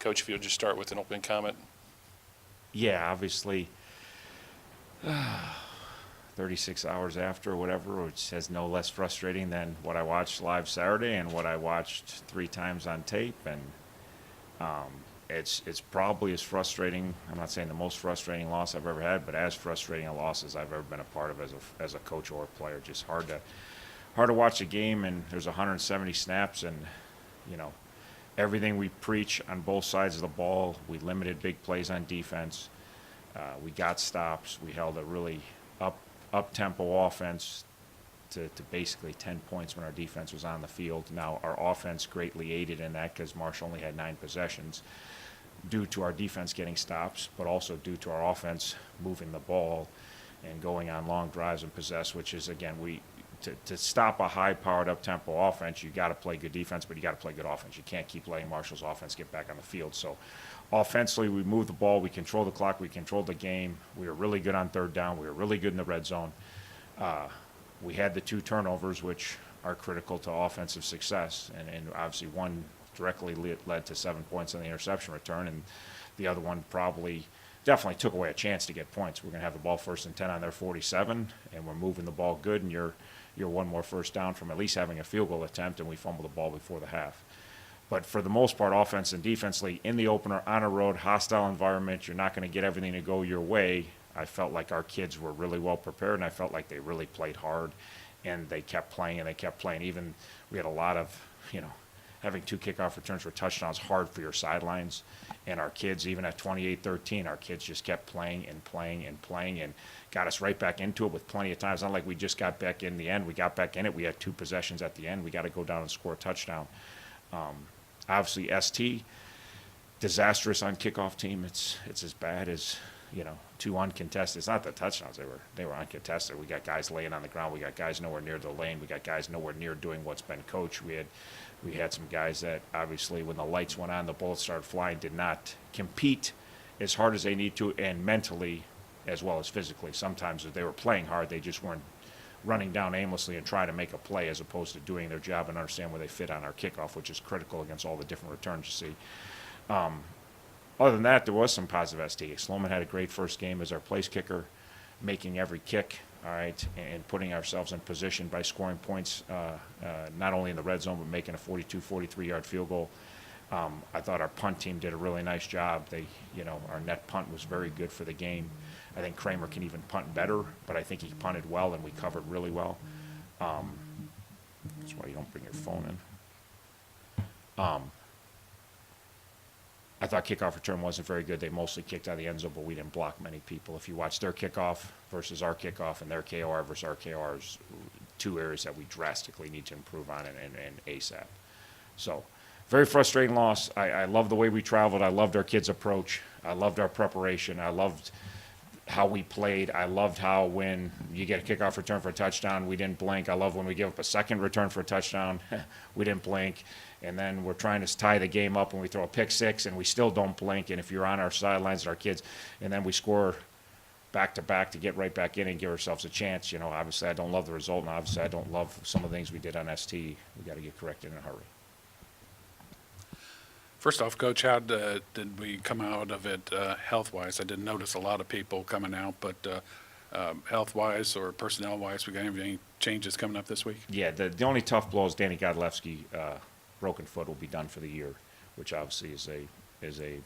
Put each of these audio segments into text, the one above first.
Coach, if you'll just start with an opening comment. Yeah, obviously, 36 hours after or whatever, which has no less frustrating than what I watched live Saturday and what I watched 3 times on tape. And it's probably as frustrating. I'm not saying the most frustrating loss I've ever had, but as frustrating a loss as I've ever been a part of as a coach or a player. Just hard to watch a game, and there's 170 snaps, and you know everything we preach on both sides of the ball. We limited big plays on defense. We got stops. We held a really up-tempo offense to basically 10 points when our defense was on the field. Now, our offense greatly aided in that because Marshall only had 9 possessions due to our defense getting stops, but also due to our offense moving the ball and going on long drives and possess, which is, again, to stop a high-powered, up-tempo offense, you got to play good defense, but you got to play good offense. You can't keep letting Marshall's offense get back on the field. So offensively, we moved the ball, we controlled the clock, we controlled the game. We were really good on third down. We were really good in the red zone. We had the 2 turnovers, which are critical to offensive success, and obviously one directly led to 7 points on the interception return, and the other one definitely took away a chance to get points. We're going to have the ball 1st and 10 on their 47, and we're moving the ball good, and you're one more first down from at least having a field goal attempt, and we fumbled the ball before the half. But for the most part, offense and defensively, in the opener, on a road, hostile environment, you're not going to get everything to go your way. I felt like our kids were really well prepared, and I felt like they really played hard, and they kept playing, and they kept playing. Even we had a lot of, having 2 kickoff returns for touchdowns hard for your sidelines. And our kids, even at 28-13, our kids just kept playing and playing and playing and got us right back into it with plenty of times. Not like we just got back in the end. We got back in it. We had 2 possessions at the end. We got to go down and score a touchdown. Obviously, ST, disastrous on kickoff team. It's as bad as, 2 uncontested. It's not the touchdowns. They were uncontested. We got guys laying on the ground. We got guys nowhere near the lane. We got guys nowhere near doing what's been coached. We had some guys that obviously when the lights went on, the bullets started flying, did not compete as hard as they need to, and mentally as well as physically. Sometimes if they were playing hard, they just weren't running down aimlessly and trying to make a play as opposed to doing their job and understand where they fit on our kickoff, which is critical against all the different returns you see. Other than that, there was some positive ST. Sloman had a great first game as our place kicker, making every kick, all right, and putting ourselves in position by scoring points, not only in the red zone, but making a 42, 43-yard field goal. I thought our punt team did a really nice job. Our net punt was very good for the game. I think Kramer can even punt better, but I think he punted well and we covered really well. That's why you don't bring your phone in. I thought kickoff return wasn't very good. They mostly kicked out of the end zone, but we didn't block many people. If you watch their kickoff versus our kickoff and their KOR versus our KOR, is 2 areas that we drastically need to improve on and ASAP. So, very frustrating loss. I love the way we traveled. I loved our kids' approach. I loved our preparation. I loved how we played. I loved how when you get a kickoff return for a touchdown, we didn't blink. I love when we give up a second return for a touchdown, we didn't blink. And then we're trying to tie the game up and we throw a pick 6 and we still don't blink. And if you're on our sidelines and our kids, and then we score back-to-back to get right back in and give ourselves a chance, obviously I don't love the result, and obviously I don't love some of the things we did on ST. We got to get corrected in a hurry. First off, Coach, how did we come out of it health-wise? I didn't notice a lot of people coming out, but health-wise or personnel-wise, we got any changes coming up this week? Yeah, the only tough blow is Danny Godlewski, broken foot, will be done for the year, which obviously is a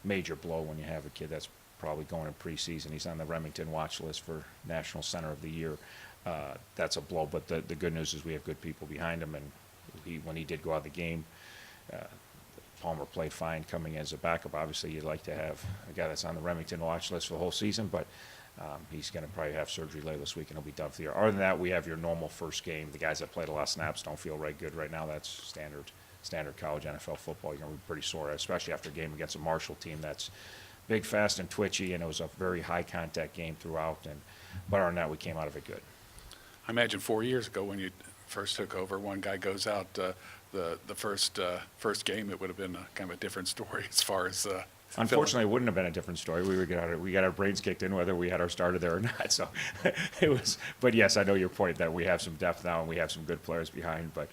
major blow when you have a kid that's probably going in preseason. He's on the Remington watch list for National Center of the Year. That's a blow, but the good news is we have good people behind him, and when he did go out of the game, Palmer played fine coming as a backup. Obviously, you'd like to have a guy that's on the Remington watch list for the whole season, but he's going to probably have surgery later this week, and he'll be done for the year. Other than that, we have your normal first game. The guys that played a lot of snaps don't feel right good right now. That's standard college NFL football. You're going to be pretty sore, especially after a game against a Marshall team that's big, fast, and twitchy, and it was a very high-contact game throughout. But other than that, we came out of it good. I imagine 4 years ago when you first took over, one guy goes out the first game, it would have been kind of a different story as far as unfortunately, it wouldn't have been a different story. We got our brains kicked in whether we had our starter there or not. So it was. But yes, I know your point that we have some depth now and we have some good players behind. But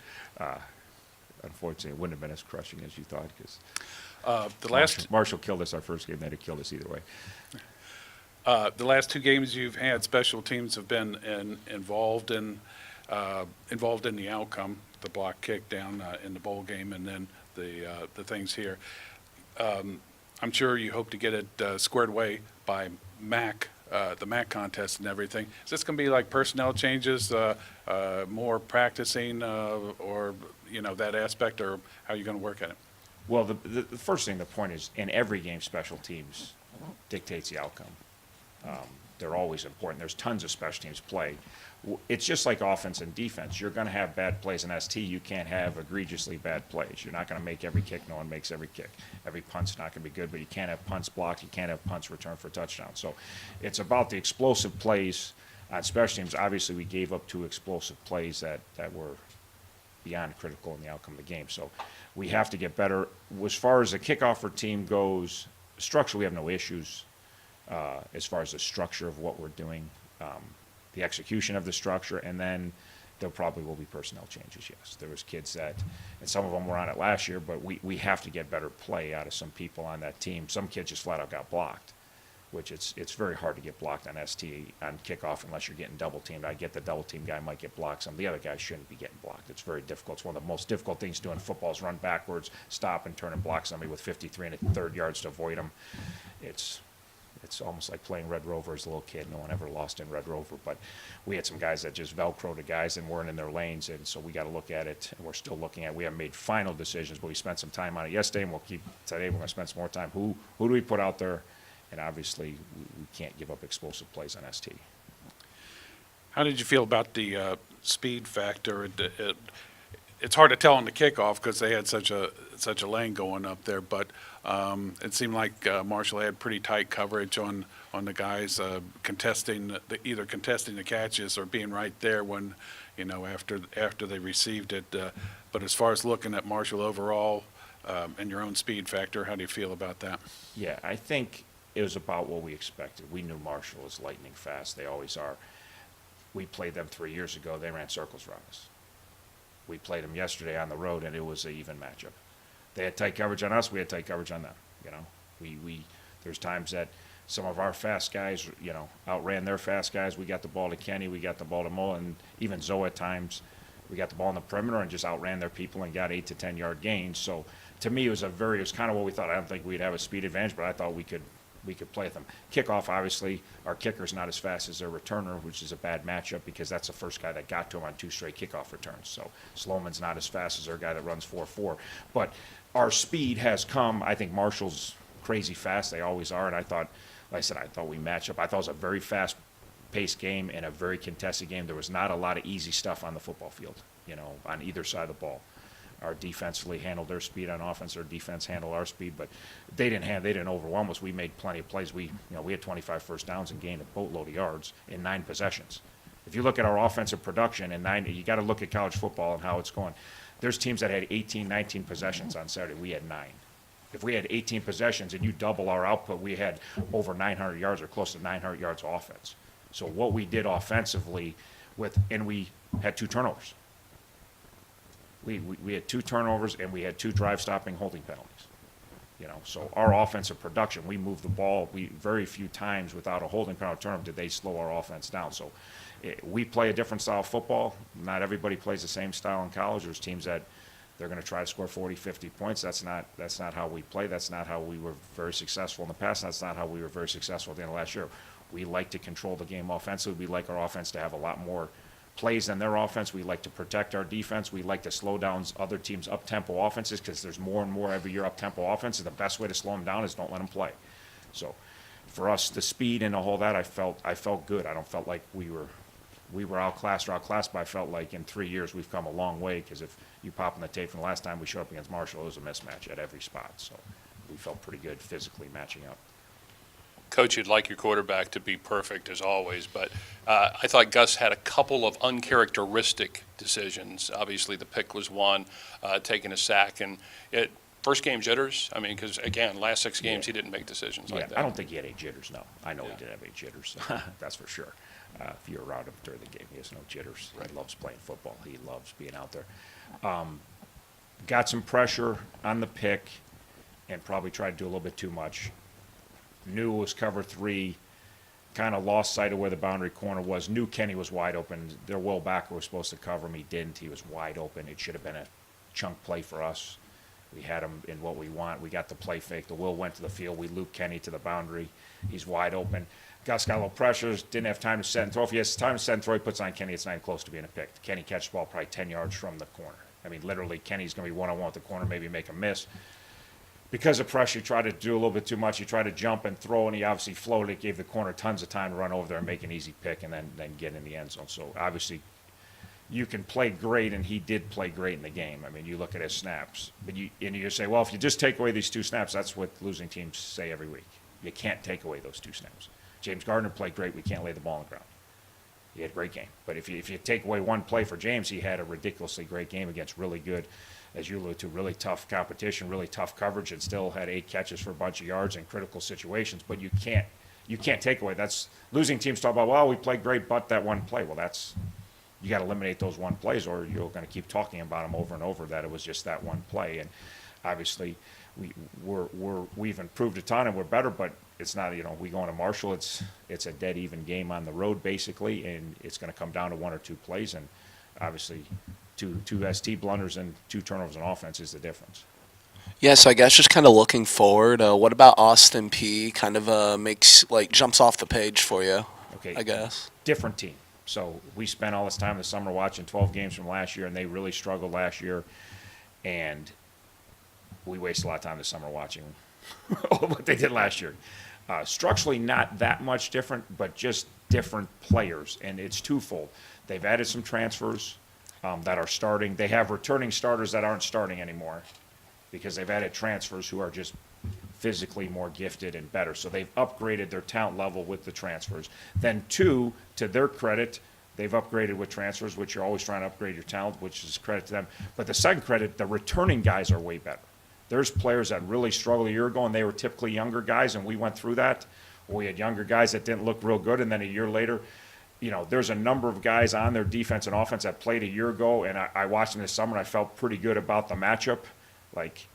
unfortunately, it wouldn't have been as crushing as you thought. The last Marshall killed us our first game. They'd have killed us either way. the last two games you've had, special teams have been involved in the outcome, the block kick down in the bowl game, and then the things here. I'm sure you hope to get it squared away by the MAC contest and everything. Is this going to be like personnel changes, more practicing, or that aspect, or how are you going to work at it? Well, the first thing, the point is, in every game, special teams dictates the outcome. They're always important. There's tons of special teams play. It's just like offense and defense. You're going to have bad plays in ST. You can't have egregiously bad plays. You're not going to make every kick. No one makes every kick. Every punt's not going to be good, but you can't have punts blocked. You can't have punts returned for a touchdown. So it's about the explosive plays on special teams. Obviously, we gave up 2 explosive plays that were beyond critical in the outcome of the game. So we have to get better. As far as the kickoff team goes, structure, we have no issues. As far as the structure of what we're doing, the execution of the structure, and then there probably will be personnel changes, yes. There was kids that, and some of them were on it last year, but we have to get better play out of some people on that team. Some kids just flat out got blocked, which it's very hard to get blocked on ST on kickoff unless you're getting double teamed. I get the double team guy might get blocked. Some of the other guys shouldn't be getting blocked. It's very difficult. It's one of the most difficult things to do in football is run backwards, stop, and turn and block somebody with 53 and a third yards to avoid them. It's almost like playing Red Rover as a little kid. No one ever lost in Red Rover, but we had some guys that just Velcro to guys and weren't in their lanes, and so we got to look at it, and we're still looking at it. We haven't made final decisions, but we spent some time on it yesterday, and today we're going to spend some more time. Who do we put out there? And obviously, we can't give up explosive plays on ST. How did you feel about the speed factor? It's hard to tell on the kickoff because they had such a lane going up there, but it seemed like Marshall had pretty tight coverage on the guys either contesting the catches or being right there when after they received it. But as far as looking at Marshall overall and your own speed factor, how do you feel about that? Yeah, I think it was about what we expected. We knew Marshall was lightning fast. They always are. We played them 3 years ago. They ran circles around us. We played them yesterday on the road, and it was an even matchup. They had tight coverage on us. We had tight coverage on them. There's times that some of our fast guys, outran their fast guys. We got the ball to Kenny. We got the ball to Mo, and even Zoe at times. We got the ball in the perimeter and just outran their people and got 8 to 10 yard gains. So to me, it was kind of what we thought. I don't think we'd have a speed advantage, but I thought we could play with them. Kickoff, obviously, our kicker's not as fast as their returner, which is a bad matchup because that's the first guy that got to him on 2 straight kickoff returns. So Sloman's not as fast as their guy that runs 4.4. But our speed has come. I think Marshall's crazy fast. They always are. And I thought we match up. I thought it was a very fast-paced game and a very contested game. There was not a lot of easy stuff on the football field, on either side of the ball. Our defensively handled their speed on offense. Our defense handled our speed, but they didn't overwhelm us. We made plenty of plays. We had 25 first downs and gained a boatload of yards in 9 possessions. If you look at our offensive production in 9, you got to look at college football and how it's going. There's teams that had 18, 19 possessions on Saturday. We had 9. If we had 18 possessions and you double our output, we had over 900 yards or close to 900 yards of offense. So what we did offensively and we had 2 turnovers. We had 2 turnovers and we had 2 drive-stopping holding penalties. So our offensive production, we moved the ball. Very few times without a holding penalty turnover did they slow our offense down. So we play a different style of football. Not everybody plays the same style in college. There's teams that they're going to try to score 40, 50 points. That's not how we play. That's not how we were very successful in the past. That's not how we were very successful at the end of last year. We like to control the game offensively. We like our offense to have a lot more plays than their offense. We like to protect our defense. We like to slow down other teams' up-tempo offenses because there's more and more every year up-tempo offenses. The best way to slow them down is don't let them play. So for us, the speed and the whole that, I felt good. I don't felt like we were outclassed, but I felt like in 3 years we've come a long way because if you pop in the tape from the last time we showed up against Marshall, it was a mismatch at every spot. So we felt pretty good physically matching up. Coach, you'd like your quarterback to be perfect as always, but I thought Gus had a couple of uncharacteristic decisions. Obviously, the pick was one, taking a sack, and first game jitters. I mean, because again, last 6 games he didn't make decisions like that. I don't think he had any jitters. No, I know he did have any jitters. That's for sure. If you're around him during the game, he has no jitters. Right. He loves playing football. He loves being out there. Got some pressure on the pick. and probably tried to do a little bit too much. Knew it was cover 3, kind of lost sight of where the boundary corner was. Knew Kenny was wide open. Their Will Backer was supposed to cover him. He didn't. He was wide open. It should have been a chunk play for us. We had him in what we want. We got the play fake. The Will went to the field. We looped Kenny to the boundary. He's wide open. Gus got a little pressures. Didn't have time to set and throw. If he has time to set and throw, he puts on Kenny. It's not even close to being a pick. Kenny catches the ball probably 10 yards from the corner. I mean, literally, Kenny's going to be one-on-one with the corner, maybe make a miss. Because of pressure, he tried to do a little bit too much. He tried to jump and throw, and he obviously floated. It gave the corner tons of time to run over there and make an easy pick and then get in the end zone. So, obviously, you can play great, and he did play great in the game. I mean, you look at his snaps. But you say, well, if you just take away these 2 snaps, that's what losing teams say every week. You can't take away those 2 snaps. James Gardner played great. We can't lay the ball on the ground. He had a great game. But if you take away 1 play for James, he had a ridiculously great game against really good, as you alluded to, really tough competition, really tough coverage, and still had 8 catches for a bunch of yards in critical situations. But you can't take away. That's losing teams talk about, well, we played great, but that 1 play. Well, you got to eliminate those 1 plays, or you're going to keep talking about them over and over that it was just that 1 play. And obviously, we've improved a ton and we're better, but it's not, we go into Marshall, it's a dead even game on the road basically, and it's going to come down to 1 or 2 plays, and obviously two ST blunders and 2 turnovers on offense is the difference. Yeah, so I guess just kind of looking forward, what about Austin Peay? Kind of jumps off the page for you, Okay, I guess. different team. So we spent all this time this summer watching 12 games from last year, and they really struggled last year, and we wasted a lot of time this summer watching what they did last year. Structurally, not that much different, but just different players, and it's twofold. They've added some transfers that are starting. They have returning starters that aren't starting anymore because they've added transfers who are just physically more gifted and better. So they've upgraded their talent level with the transfers. Then 2, to their credit, they've upgraded with transfers, which you're always trying to upgrade your talent, which is credit to them. But the second credit, the returning guys are way better. There's players that really struggled a year ago, and they were typically younger guys, and we went through that. We had younger guys that didn't look real good, and then a year later, there's a number of guys on their defense and offense that played a year ago, and I watched them this summer, and I felt pretty good about the matchup. Like,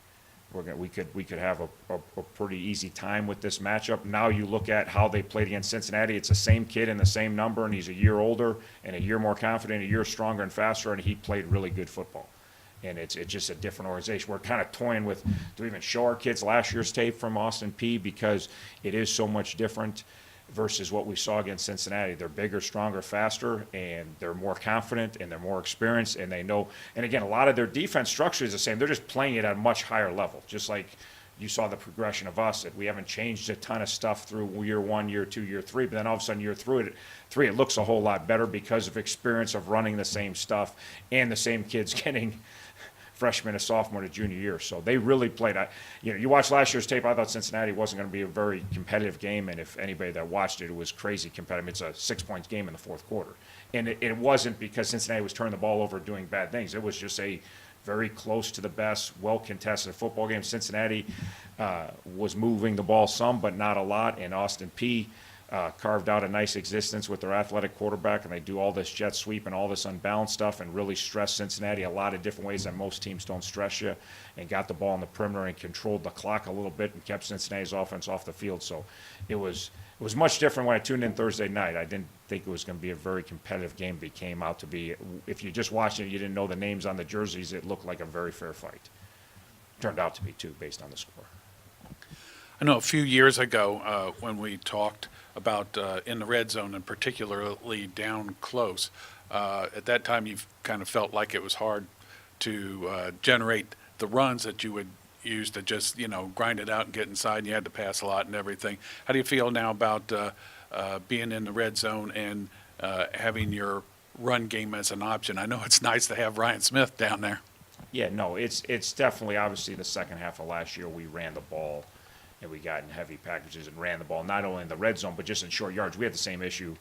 we could have a pretty easy time with this matchup. Now you look at how they played against Cincinnati. It's the same kid and the same number, and he's a year older and a year more confident, a year stronger and faster, and he played really good football. And it's just a different organization. We're kind of toying with, do we even show our kids last year's tape from Austin Peay because it is so much different versus what we saw against Cincinnati. They're bigger, stronger, faster, and they're more confident, and they're more experienced, and they know. And again, a lot of their defense structure is the same. They're just playing it at a much higher level, just like you saw the progression of us. We haven't changed a ton of stuff through year 1, year 2, year 3, but then all of a sudden year 3, it looks a whole lot better because of experience of running the same stuff and the same kids getting freshman to sophomore to junior year. So they really played. You watch last year's tape, I thought Cincinnati wasn't going to be a very competitive game, and if anybody that watched it, it was crazy competitive. It's a 6-point game in the 4th quarter. And it wasn't because Cincinnati was turning the ball over doing bad things. It was just a very close to the best, well-contested football game. Cincinnati was moving the ball some, but not a lot, and Austin Peay carved out a nice existence with their athletic quarterback, and they do all this jet sweep and all this unbalanced stuff and really stress Cincinnati a lot of different ways that most teams don't stress you, and got the ball in the perimeter and controlled the clock a little bit and kept Cincinnati's offense off the field. So it was much different when I tuned in Thursday night. I didn't think it was going to be a very competitive game, but it came out to be. If you just watched it, you didn't know the names on the jerseys, it looked like a very fair fight. Turned out to be, too, based on the score. I know a few years ago when we talked about in the red zone and particularly down close, at that time you kind of felt like it was hard to generate the runs that you would use to just, grind it out and get inside, and you had to pass a lot and everything. How do you feel now about being in the red zone and having your run game as an option? I know it's nice to have Ryan Smith down there. Yeah, no, it's definitely, obviously, the second half of last year we ran the ball and we got in heavy packages and ran the ball, not only in the red zone, but just in short yards. We had the same issue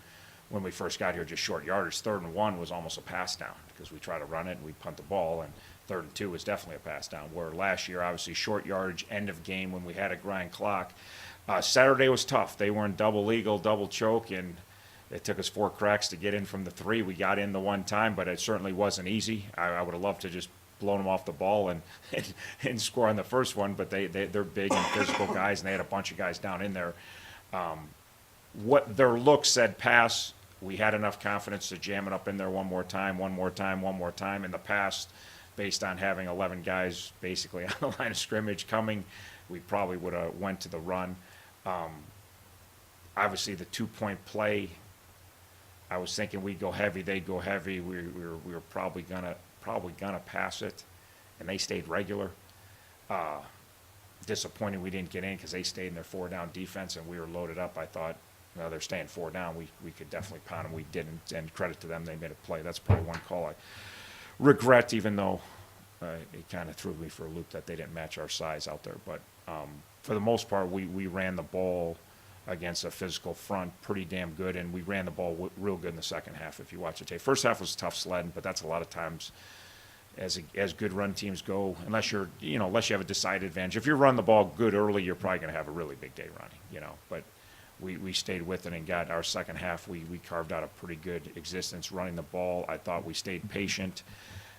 when we first got here, just short yardage. 3rd and 1 was almost a pass down because we try to run it and we punt the ball, and 3rd and 2 was definitely a pass down, where last year, obviously, short yardage, end of game when we had a grind clock. Saturday was tough. They were in double eagle, double choke, and it took us 4 cracks to get in from the 3. We got in the one time, but it certainly wasn't easy. I would have loved to just blown them off the ball and score on the first one, but they're big and physical guys, and they had a bunch of guys down in there. What their look said pass, we had enough confidence to jam it up in there one more time. In the past, based on having 11 guys basically on the line of scrimmage coming, we probably would have went to the run. Obviously, the 2-point play, I was thinking we'd go heavy, they'd go heavy. We were probably gonna pass it, and they stayed regular. Disappointing we didn't get in because they stayed in their 4-down defense, and we were loaded up. I thought, well, they're staying 4 down. We could definitely pound them. We didn't, and credit to them, they made a play. That's probably one call I regret, even though it kind of threw me for a loop that they didn't match our size out there. But for the most part, we ran the ball against a physical front pretty damn good, and we ran the ball real good in the second half. If you watch the tape, first half was tough sledding, but that's a lot of times as good run teams go. Unless you have a decided advantage. If you run the ball good early, you're probably going to have a really big day running. But we stayed with it and got our second half. We carved out a pretty good existence running the ball. I thought we stayed patient.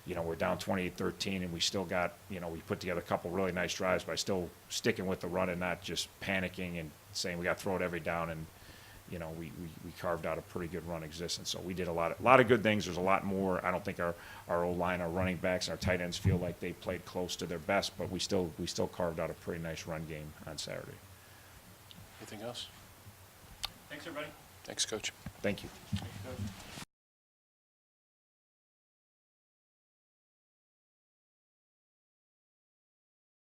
We're down 28-13, and we still got, we put together a couple really nice drives by still sticking with the run and not just panicking and saying we got to throw it every down. And, we carved out a pretty good run existence. So we did a lot of good things. There's a lot more. I don't think our O-line, our running backs, our tight ends feel like they played close to their best, but we still carved out a pretty nice run game on Saturday. Anything else? Thanks, everybody. Thanks, Coach. Thank you.